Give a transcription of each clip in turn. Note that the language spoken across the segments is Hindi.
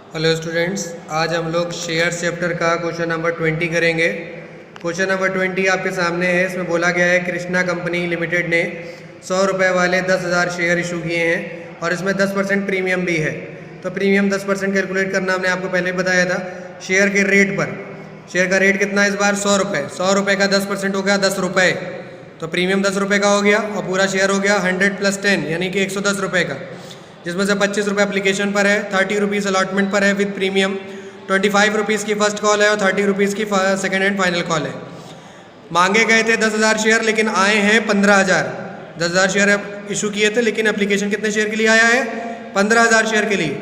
हेलो स्टूडेंट्स, आज हम लोग शेयर चैप्टर का क्वेश्चन नंबर 20 करेंगे। क्वेश्चन नंबर 20 आपके सामने है। इसमें बोला गया है कृष्णा कंपनी लिमिटेड ने 100 रुपये वाले 10,000 शेयर इशू किए हैं और इसमें 10% प्रीमियम भी है। तो प्रीमियम 10% कैलकुलेट करना हमने आपको पहले बताया था शेयर के रेट पर। शेयर का रेट कितना है इस बार? 100 रुपये। 100 रुपये का 10% हो गया 10 रुपये, तो प्रीमियम 10 रुपये का हो गया और पूरा शेयर हो गया 100 + 10 यानी कि 110 रुपये का, जिसमें से 25 रुपये एप्लीकेशन पर है, 30 रुपीज़ अलॉटमेंट पर है विद प्रीमियम, 25 रुपीज़ की फर्स्ट कॉल है और 30 रुपीज़ की सेकेंड एंड फाइनल कॉल है। मांगे गए थे 10,000 शेयर लेकिन आए हैं 15,000। 10,000 शेयर इशू किए थे लेकिन एप्लीकेशन कितने शेयर के लिए आया है? 15,000 शेयर के लिए,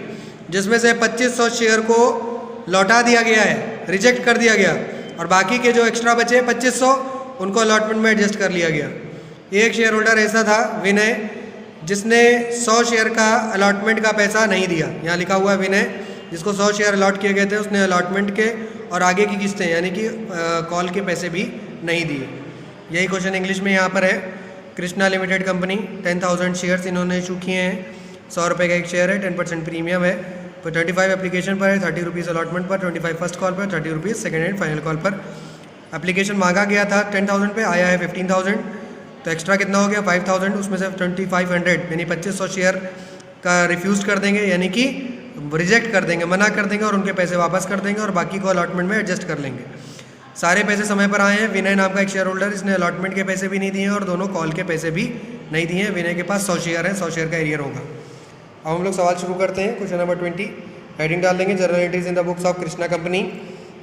जिसमें से 2500 शेयर को लौटा दिया गया है, रिजेक्ट कर दिया गया, और बाकी के जो एक्स्ट्रा बचे 2500 उनको अलॉटमेंट में एडजस्ट कर लिया गया। एक शेयर होल्डर ऐसा था विनय, जिसने 100 शेयर का अलॉटमेंट का पैसा नहीं दिया। यहाँ लिखा हुआ है विनय, जिसको 100 शेयर अलॉट किए गए थे, उसने अलॉटमेंट के और आगे की किस्तें यानी कि कॉल के पैसे भी नहीं दिए। यही क्वेश्चन इंग्लिश में यहाँ पर है। कृष्णा लिमिटेड कंपनी 10,000 शेयर्स इन्होंने इशू किए हैं। 100 रुपये का एक शेयर है, 10% प्रीमियम है, तो 25 एप्लीकेशन पर है, 30 रुपीज़ अलॉटमेंट पर, 25 फर्स्ट कॉल पर, 30 rupees second and final call पर। एप्लीकेशन मांगा गया था 10,000 पे, आया है 15,000, तो एक्स्ट्रा कितना हो गया? 5,000। उसमें से 2,500 यानी 2500 शेयर का रिफ्यूज़ कर देंगे, यानी कि रिजेक्ट कर देंगे, मना कर देंगे और उनके पैसे वापस कर देंगे और बाकी को अलॉटमेंट में एडजस्ट कर लेंगे। सारे पैसे समय पर आए हैं। विनय नाम का एक शेयर होल्डर, इसने अलॉटमेंट के पैसे भी नहीं दिए और दोनों कॉल के पैसे भी नहीं दिए हैं। विनय के पास 100 शेयर है, 100 शेयर का एरियर होगा। अब हम लोग सवाल शुरू करते हैं। क्वेश्चन नंबर 20, हेडिंग डाल देंगे general entries in the books of Krishna company,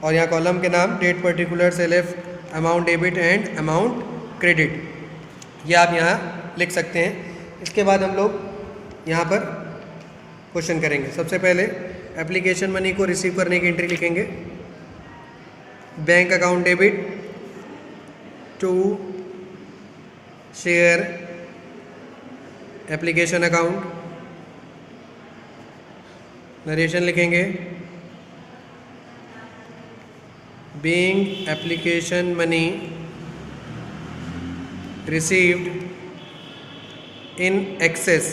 और यहाँ कॉलम के नाम डेट पर्टिकुलर, सेलेफ, amount debit and amount credit, ये आप यहाँ लिख सकते हैं। इसके बाद हम लोग यहाँ पर क्वेश्चन करेंगे। सबसे पहले एप्लीकेशन मनी को रिसीव करने की एंट्री लिखेंगे। Bank account debit to share application account, narration लिखेंगे। Being application money received in excess,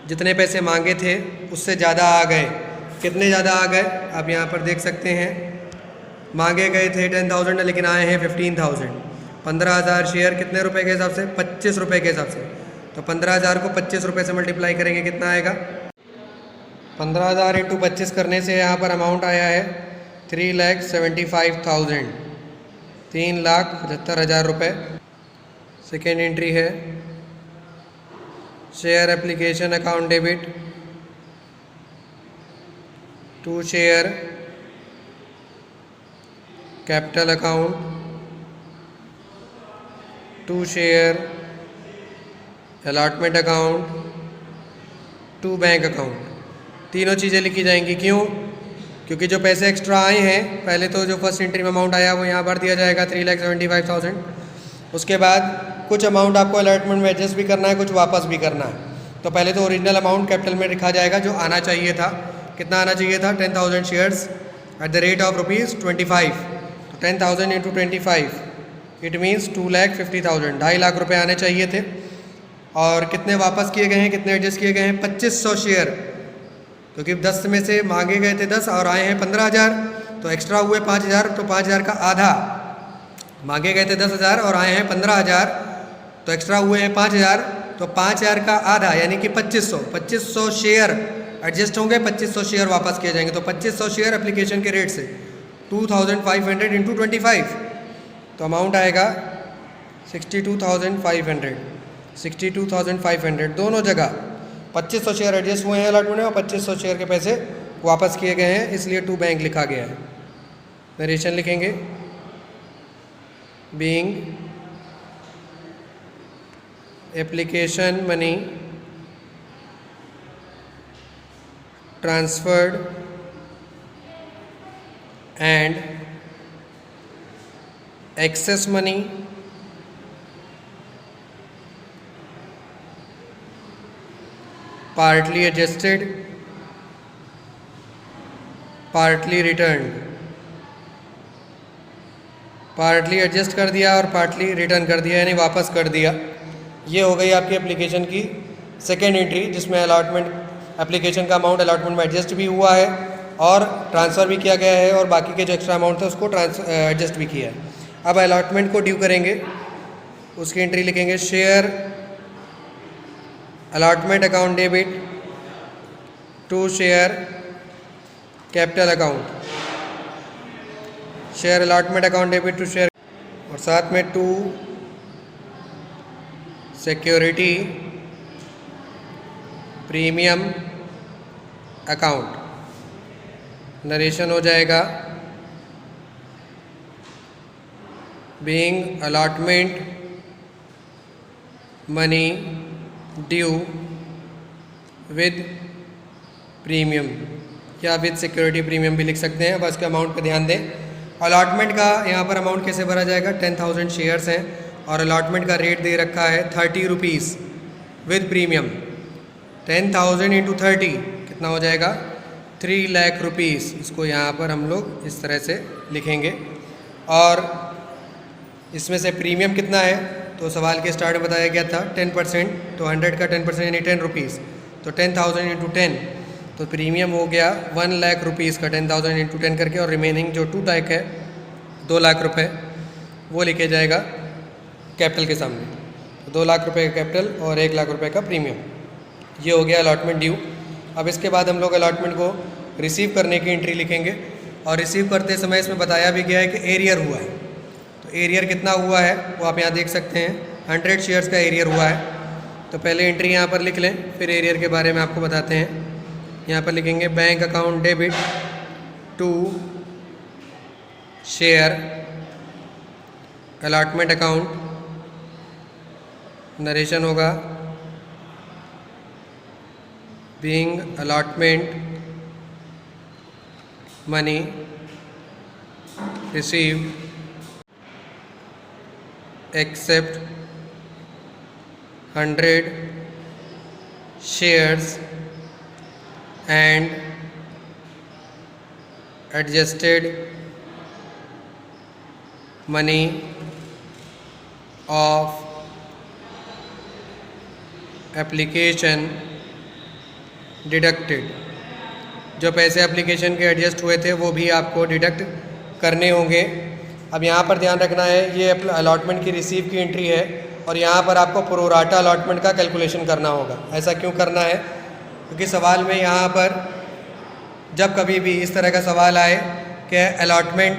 जितने पैसे मांगे थे उससे ज़्यादा आ गए। कितने ज़्यादा आ गए आप यहाँ पर देख सकते हैं। मांगे गए थे 10,000 लेकिन आए हैं 15,000। 15,000 शेयर कितने रुपए के हिसाब से? 25 रुपये के हिसाब से। तो 15,000 को 25 रुपये से मल्टीप्लाई करेंगे, कितना आएगा? 15,000 × 25 करने से यहाँ पर अमाउंट आया है 3,75,000, 3,75,000 रुपये। सेकेंड एंट्री है share application account debit to share capital account to share allotment account to bank account. तीनों चीज़ें लिखी जाएंगी। क्यों? क्योंकि जो पैसे एक्स्ट्रा आए हैं, पहले तो जो फर्स्ट एंट्री में अमाउंट आया वो यहाँ भर दिया जाएगा 3,75,000। उसके बाद कुछ अमाउंट आपको अलॉटमेंट में एडजस्ट भी करना है, कुछ वापस भी करना है। तो पहले तो ओरिजिनल अमाउंट कैपिटल में लिखा जाएगा जो आना चाहिए था। कितना आना चाहिए था? 10,000 shares at the rate of ₹25। 10,000 × 25 it means 2,50,000, 2.5 lakh रुपये आने चाहिए थे। और कितने वापस किए गए हैं, कितने एडजस्ट किए गए हैं? 2500 शेयर, क्योंकि 10 में से मांगे गए थे 10 और आए हैं 15,000, तो एक्स्ट्रा हुए 5,000, तो 5,000 का आधा। मांगे गए थे 10,000 और आए हैं 15,000, तो एक्स्ट्रा हुए हैं 5,000, तो 5,000 का आधा यानी कि 2500 शेयर एडजस्ट होंगे, 2500 शेयर वापस किए जाएंगे। तो 2500 शेयर एप्लीकेशन के रेट से 2,500 × 25, तो अमाउंट आएगा 62,500। 62,500 दोनों जगह 2500 शेयर एडजस्ट हुए हैं अलॉटमेंट में और 2500 शेयर के पैसे वापस किए गए हैं, इसलिए टू बैंक लिखा गया है। नरेशन लिखेंगे। Being application money transferred and excess money partly adjusted, partly returned, partly adjust कर दिया और पार्टली रिटर्न कर दिया, यानी वापस कर दिया। ये हो गई आपकी एप्लीकेशन की सेकेंड एंट्री, जिसमें अलॉटमेंट एप्लीकेशन का अमाउंट अलॉटमेंट में एडजस्ट भी हुआ है और ट्रांसफ़र भी किया गया है और बाकी के जो एक्स्ट्रा अमाउंट था उसको एडजस्ट भी किया है। अब अलॉटमेंट को ड्यू करेंगे, उसकी एंट्री लिखेंगे share allotment account debit to share capital account, share allotment account debit to share, और साथ में to security premium account. Narration हो जाएगा being allotment money due with premium, या विद सिक्योरिटी प्रीमियम भी लिख सकते हैं। बस के अमाउंट पे ध्यान दें। अलॉटमेंट का यहाँ पर अमाउंट कैसे भरा जाएगा, 10,000 शेयर्स हैं और अलॉटमेंट का रेट दे रखा है 30 रुपीज़ विद प्रीमियम। 10,000 इंटू 30 कितना हो जाएगा, 3 लाख रुपीज़। इसको यहाँ पर हम लोग इस तरह से लिखेंगे। और इसमें से प्रीमियम कितना है, तो सवाल के स्टार्ट में बताया गया था 10%, तो 100 का 10% यानी 10 रुपीज़, तो 10,000 इंटू 10, तो प्रीमियम हो गया 1 लाख रुपीज़ का 10,000 इंटू 10 करके, और रिमेनिंग जो 2 लाख है 2 लाख रुपए वो लिखे जाएगा कैपिटल के सामने। तो 2 लाख रुपए का कैपिटल और 1 लाख रुपए का प्रीमियम, ये हो गया अलॉटमेंट ड्यू। अब इसके बाद हम लोग अलॉटमेंट को रिसीव करने की एंट्री लिखेंगे, और रिसीव करते समय इसमें बताया भी गया है कि एरियर हुआ है। तो एरियर कितना हुआ है वो आप यहाँ देख सकते हैं, 100 शेयर्स का एरियर हुआ है। तो पहले एंट्री यहाँ पर लिख लें, फिर एरियर के बारे में आपको बताते हैं। यहाँ पर लिखेंगे bank account debit to share allotment account, narration होगा being allotment money received except 100 shares and adjusted money of application deducted। जो पैसे एप्लीकेशन के एडजस्ट हुए थे वो भी आपको डिडक्ट करने होंगे। अब यहाँ पर ध्यान रखना है, ये अलॉटमेंट की रिसीव की एंट्री है और यहाँ पर आपको प्रोराटा अलॉटमेंट का कैलकुलेशन करना होगा। ऐसा क्यों करना है, क्योंकि सवाल में यहाँ पर जब कभी भी इस तरह का सवाल आए कि अलॉटमेंट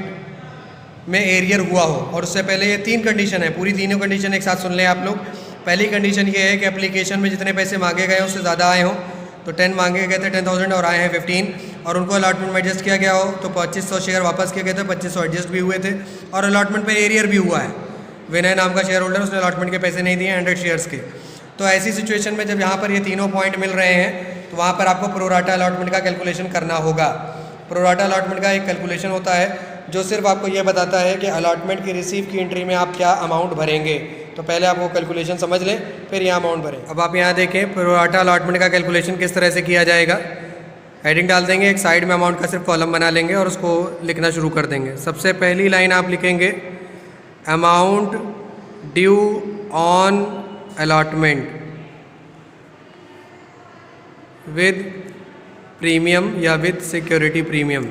में एरियर हुआ हो, और उससे पहले ये 3 कंडीशन है, पूरी तीनों कंडीशन एक साथ सुन लें आप लोग। पहली कंडीशन ये है कि एप्लीकेशन में जितने पैसे मांगे गए उससे ज़्यादा आए हों, तो 10 मांगे गए थे 10,000 और आए हैं 15, और उनको अलॉटमेंट में एडजस्ट किया गया हो तो 2500 शेयर वापस किए गए थे, 2500 एडजस्ट भी हुए थे, और अलॉटमेंट पे एरियर भी हुआ है। विनय नाम का शेयर होल्डर, उसने अलॉटमेंट के पैसे नहीं दिए 100 शेयर्स के। तो ऐसी सिचुएशन में जब यहाँ पर ये तीनों पॉइंट मिल रहे हैं तो वहाँ पर आपको प्रोराटा अलॉटमेंट का कैलकुलेशन करना होगा। प्रोराटा अलॉटमेंट का एक कैलकुलेशन होता है जो सिर्फ आपको ये बताता है कि अलॉटमेंट की रिसीव की एंट्री में आप क्या अमाउंट भरेंगे। तो पहले आप वो कैलकुलेशन समझ लें, फिर यहाँ अमाउंट भरें। अब आप यहाँ देखें प्रोराटा अलॉटमेंट का कैलकुलेशन किस तरह से किया जाएगा। हेडिंग डाल देंगे, एक साइड में अमाउंट का सिर्फ कॉलम बना लेंगे और उसको लिखना शुरू कर देंगे। सबसे पहली लाइन आप लिखेंगे amount due on allotment with premium या विद सिक्योरिटी प्रीमियम।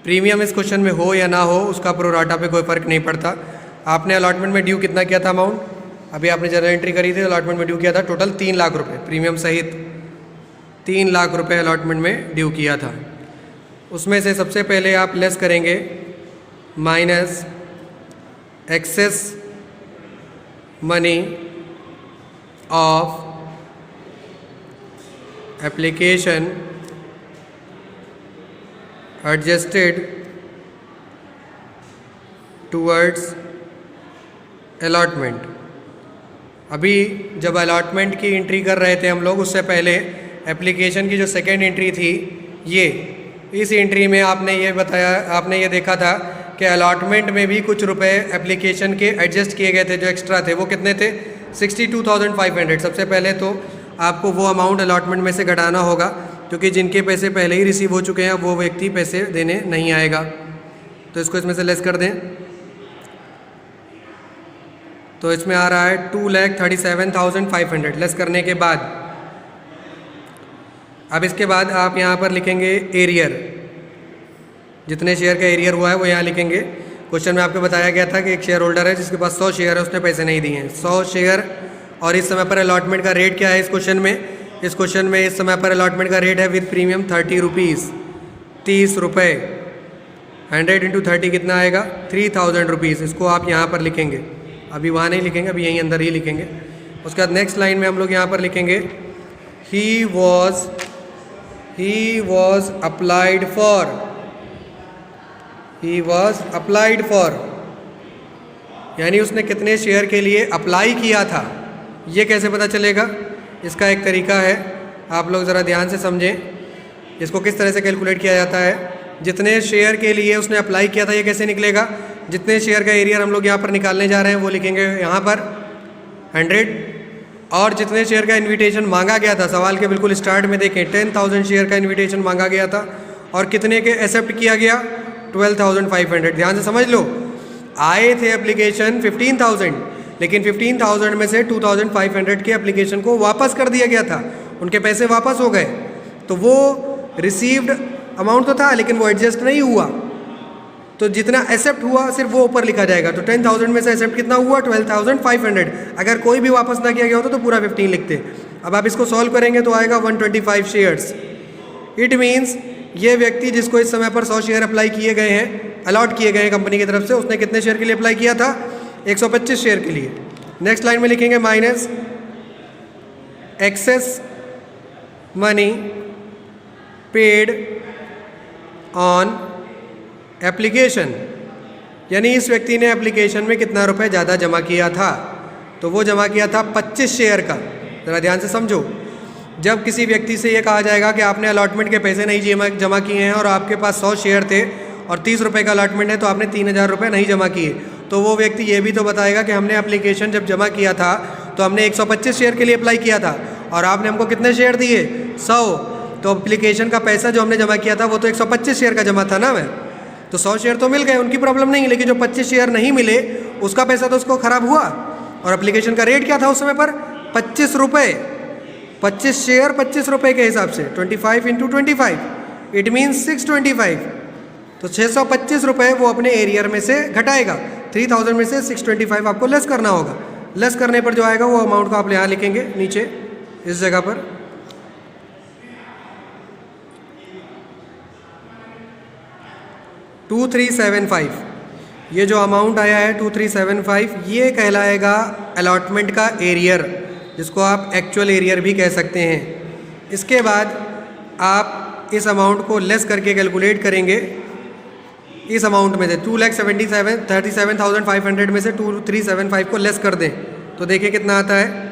प्रीमियम इस क्वेश्चन में हो या ना हो उसका प्रोराटा पे कोई फ़र्क नहीं पड़ता। आपने अलॉटमेंट में ड्यू कितना किया था अमाउंट, अभी आपने जनरल एंट्री करी थी, अलॉटमेंट में ड्यू किया था टोटल 3 लाख रुपए, प्रीमियम सहित 3 लाख रुपए अलॉटमेंट में ड्यू किया था। उसमें से सबसे पहले आप लेस करेंगे minus excess money of application adjusted towards allotment. अभी जब अलॉटमेंट की एंट्री कर रहे थे हम लोग, उससे पहले एप्लीकेशन की जो सेकेंड एंट्री थी ये, इस एंट्री में आपने ये बताया, आपने ये देखा था कि अलॉटमेंट में भी कुछ रुपए एप्लीकेशन के एडजस्ट किए गए थे जो एक्स्ट्रा थे। वो कितने थे, 62,500। सबसे पहले तो आपको वो अमाउंट अलॉटमेंट में से घटाना होगा, क्योंकि जिनके पैसे पहले ही रिसीव हो चुके हैं वो व्यक्ति पैसे देने नहीं आएगा। तो इसको इसमें से लेस कर दें, तो इसमें आ रहा है 2,37,500। लेस करने के बाद अब इसके बाद आप यहाँ पर लिखेंगे एरियर। जितने शेयर का एरियर हुआ है वो यहाँ लिखेंगे। क्वेश्चन में आपको बताया गया था कि एक शेयर होल्डर है जिसके पास 100 शेयर है, उसने पैसे नहीं दिए हैं, 100 शेयर। और इस समय पर अलॉटमेंट का रेट क्या है इस क्वेश्चन में? इस क्वेश्चन में इस समय पर अलॉटमेंट का रेट है विद प्रीमियम 30 रुपीज़, 30 रुपये। 100 इंटू 30 कितना आएगा? 3000 रुपीज़। इसको आप यहाँ पर लिखेंगे, अभी वहाँ नहीं लिखेंगे, अभी यहीं अंदर ही लिखेंगे। उसके बाद नेक्स्ट लाइन में हम लोग यहाँ पर लिखेंगे ही वॉज अप्लाइड फॉर, यानी उसने कितने शेयर के लिए अप्लाई किया था। ये कैसे पता चलेगा? इसका एक तरीका है, आप लोग ज़रा ध्यान से समझें। इसको किस तरह से कैलकुलेट किया जाता है? जितने शेयर के लिए उसने अप्लाई किया था, ये कैसे निकलेगा? जितने शेयर का एरियर हम लोग यहाँ पर निकालने जा रहे हैं वो लिखेंगे यहाँ पर 100, और जितने शेयर का इन्विटेशन मांगा गया था, सवाल के बिल्कुल स्टार्ट में देखें 10,000 शेयर का इन्विटेशन मांगा गया था और कितने के एक्सेप्ट किया गया? 12,500। ध्यान से समझ लो, आए थे एप्लीकेशन 15,000, लेकिन 15,000 में से 2,500 के एप्लीकेशन को वापस कर दिया गया था, उनके पैसे वापस हो गए। तो वो रिसीव्ड अमाउंट तो था लेकिन वो एडजस्ट नहीं हुआ, तो जितना एक्सेप्ट हुआ सिर्फ वो ऊपर लिखा जाएगा। तो 10,000 में से एक्सेप्ट कितना हुआ? 12,500। अगर कोई भी वापस ना किया गया होता तो पूरा 15 लिखते। अब आप इसको सॉल्व करेंगे तो आएगा 125 शेयर्स। इट मीन्स ये व्यक्ति जिसको इस समय पर 100 शेयर अप्लाई किए गए हैं, अलॉट किए गए हैं कंपनी की तरफ से, उसने कितने शेयर के लिए अप्लाई किया था? 125 शेयर के लिए। नेक्स्ट लाइन में लिखेंगे minus excess money paid on application, यानी इस व्यक्ति ने एप्लीकेशन में कितना रुपए ज़्यादा जमा किया था? तो वो जमा किया था 25 शेयर का। ज़रा ध्यान से समझो, जब किसी व्यक्ति से ये कहा जाएगा कि आपने अलॉटमेंट के पैसे नहीं जमा किए हैं और आपके पास 100 शेयर थे और 30 रुपये का अलॉटमेंट है तो आपने 3,000 रुपये नहीं जमा किए, तो वो व्यक्ति ये भी तो बताएगा कि हमने एप्लीकेशन जब जमा किया था तो हमने 125 शेयर के लिए अप्लाई किया था और आपने हमको कितने शेयर दिए? 100। तो एप्लीकेशन का पैसा जो हमने जमा किया था वो तो 125 शेयर का जमा था ना। मैं तो 100 शेयर तो मिल गए, उनकी प्रॉब्लम नहीं, लेकिन जो 25 शेयर नहीं मिले उसका पैसा तो उसको खराब हुआ। और एप्लीकेशन का रेट क्या था उस समय पर? 25 रुपये। 25 शेयर 25 रुपये के हिसाब से 25 इंटू 25, इट मीन्स 625। तो 625 रुपये वो अपने एरियर में से घटाएगा। 3000 में से 625 आपको लेस करना होगा। लेस करने पर जो आएगा वो अमाउंट को आप यहाँ लिखेंगे नीचे इस जगह पर। $2375, ये जो अमाउंट आया है 2375, ये कहलाएगा अलॉटमेंट का एरियर, जिसको आप एक्चुअल एरियर भी कह सकते हैं। इसके बाद आप इस अमाउंट को लेस करके कैलकुलेट करेंगे इस अमाउंट में से 2,37,500 में से 2375 को लेस कर दें तो देखिए कितना आता है।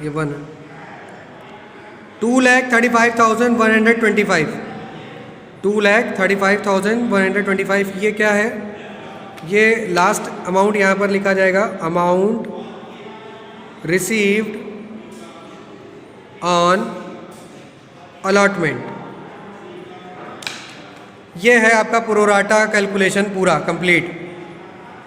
ये 2,35,125, 2,35,125, ये क्या है? ये लास्ट अमाउंट यहाँ पर लिखा जाएगा, अमाउंट रिसीव्ड ऑन अलॉटमेंट। ये है आपका प्रोराटा कैलकुलेशन पूरा कंप्लीट।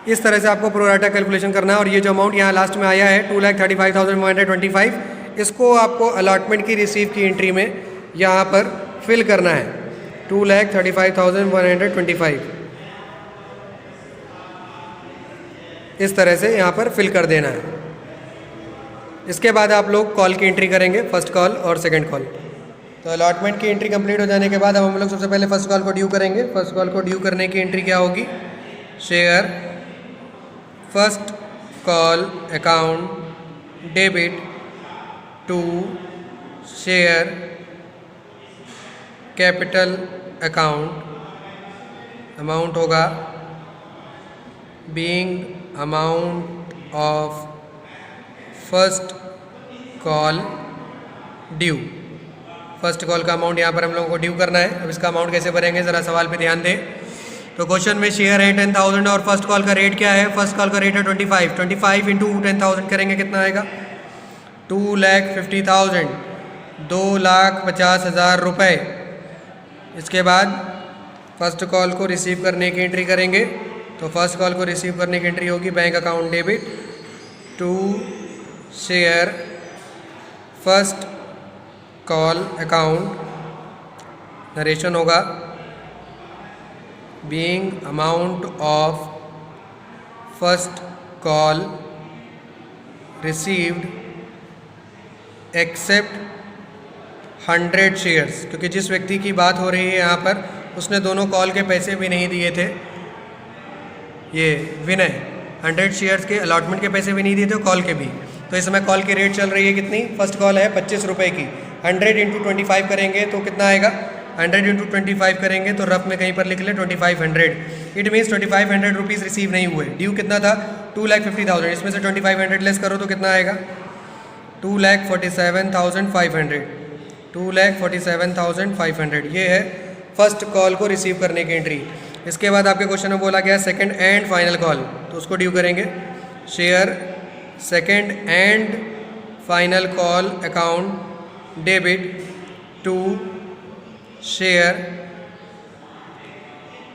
इस तरह से आपको प्रोराटा कैलकुलेशन करना है। और ये जो अमाउंट यहाँ लास्ट में आया है 2,35,125, इसको आपको अलॉटमेंट की रिसीव की एंट्री में यहाँ पर फिल करना है। 2,35,125 इस तरह से यहाँ पर फिल कर देना है। इसके बाद आप लोग कॉल की एंट्री करेंगे, फर्स्ट कॉल और सेकंड कॉल। तो अलॉटमेंट की एंट्री कंप्लीट हो जाने के बाद अब हम लोग सबसे पहले फर्स्ट कॉल को ड्यू करेंगे। फर्स्ट कॉल को ड्यू करने की एंट्री क्या होगी? Share first call account debit to share capital account, amount होगा being amount of first call due. First call का अमाउंट यहाँ पर हम लोगों को ड्यू करना है। अब इसका अमाउंट कैसे भरेंगे ज़रा सवाल पे ध्यान दें। तो क्वेश्चन में शेयर है 10,000 और फर्स्ट कॉल का रेट क्या है? फर्स्ट कॉल का रेट है 25। 25 इंटू 10,000 करेंगे कितना आएगा? 2,50,000, 2,50,000 रुपये। इसके बाद फर्स्ट कॉल को रिसीव करने की एंट्री करेंगे। तो फर्स्ट कॉल को रिसीव करने की एंट्री होगी bank account debit to share first call account, narration होगा being amount of first call received except 100 shares, क्योंकि जिस व्यक्ति की बात हो रही है यहाँ पर उसने दोनों कॉल के पैसे भी नहीं दिए थे, ये विनय 100 शेयर्स के अलॉटमेंट के पैसे भी नहीं दिए थे, कॉल के भी। तो इस समय कॉल की रेट चल रही है कितनी, फर्स्ट कॉल है 25 रुपये की। 100 इंटू 25 करेंगे तो कितना आएगा, 100 इंटू 25 करेंगे तो रफ में कहीं पर लिख ले 2500। इट मीन्स 2500 रुपीज़ रिसीव नहीं हुए। ड्यू कितना था 2,50,000, इसमें से 2500 लेस करो तो कितना आएगा 2,47,500। 2,47,500 ये है फर्स्ट कॉल को रिसीव करने की एंट्री। इसके बाद आपके क्वेश्चन में बोला गया सेकंड एंड फाइनल कॉल, तो उसको ड्यू करेंगे share second and final call account debit to share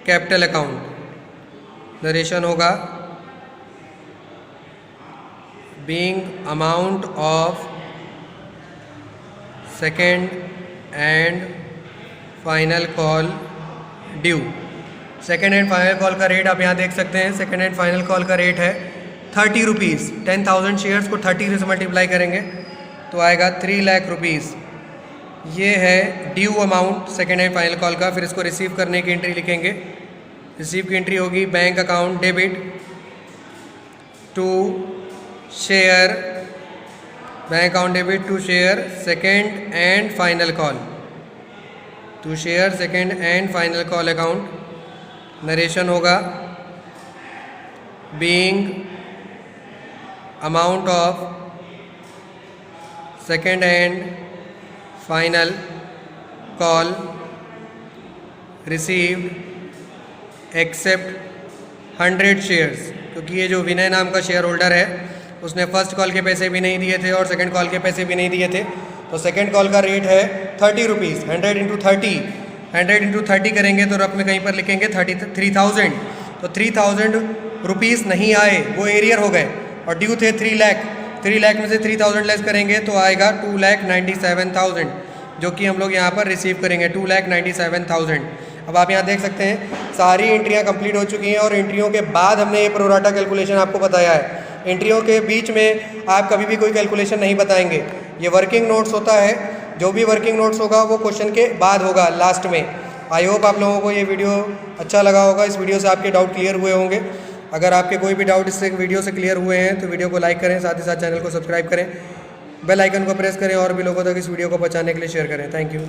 capital account, narration होगा being amount of second and final call due. Second and final call का रेट आप यहाँ देख सकते हैं। सेकंड एंड फाइनल कॉल का रेट है 30 रुपीज़। 10,000 शेयर्स को 30 से मल्टीप्लाई करेंगे तो आएगा 3 लाख रुपीज़। ये है due amount second and final call का। फिर इसको रिसीव करने की एंट्री लिखेंगे। रिसीव की एंट्री होगी bank account debit to share, bank account debit to share second and final call, to share second and final call account, narration होगा being amount of second and final call received except 100 shares, क्योंकि ये जो विनय नाम का शेयर होल्डर है उसने फर्स्ट कॉल के पैसे भी नहीं दिए थे और सेकंड कॉल के पैसे भी नहीं दिए थे। तो सेकंड कॉल का रेट है 30 रुपीज़। 100 इंटू 30, 100 इंटू 30 करेंगे तो रफ में कहीं पर लिखेंगे 3,000। तो 3,000 रुपीज़ नहीं आए, वो एरियर हो गए और ड्यू थे 3 लाख। 3 लाख में से 3,000 लेस करेंगे तो आएगा 2,97,000, जो कि हम लोग यहाँ पर रिसीव करेंगे 2,97,000। अब आप यहाँ देख सकते हैं सारी एंट्रियाँ कंप्लीट हो चुकी हैं और एंट्रियों के बाद हमने ये प्रोराटा कैलकुलेशन आपको बताया है। एंट्रियों के बीच में आप कभी भी कोई कैलकुलेशन नहीं बताएंगे। ये वर्किंग नोट्स होता है, जो भी वर्किंग नोट्स होगा वो क्वेश्चन के बाद होगा लास्ट में। आई होप आप लोगों को ये वीडियो अच्छा लगा होगा। इस वीडियो से आपके डाउट क्लियर हुए होंगे। अगर आपके कोई भी डाउट इससे वीडियो से क्लियर हुए हैं तो वीडियो को लाइक करें, साथ ही साथ चैनल को सब्सक्राइब करें, बेल आइकन को प्रेस करें और भी लोगों तक इस वीडियो को पहुंचाने के लिए शेयर करें। Thank you.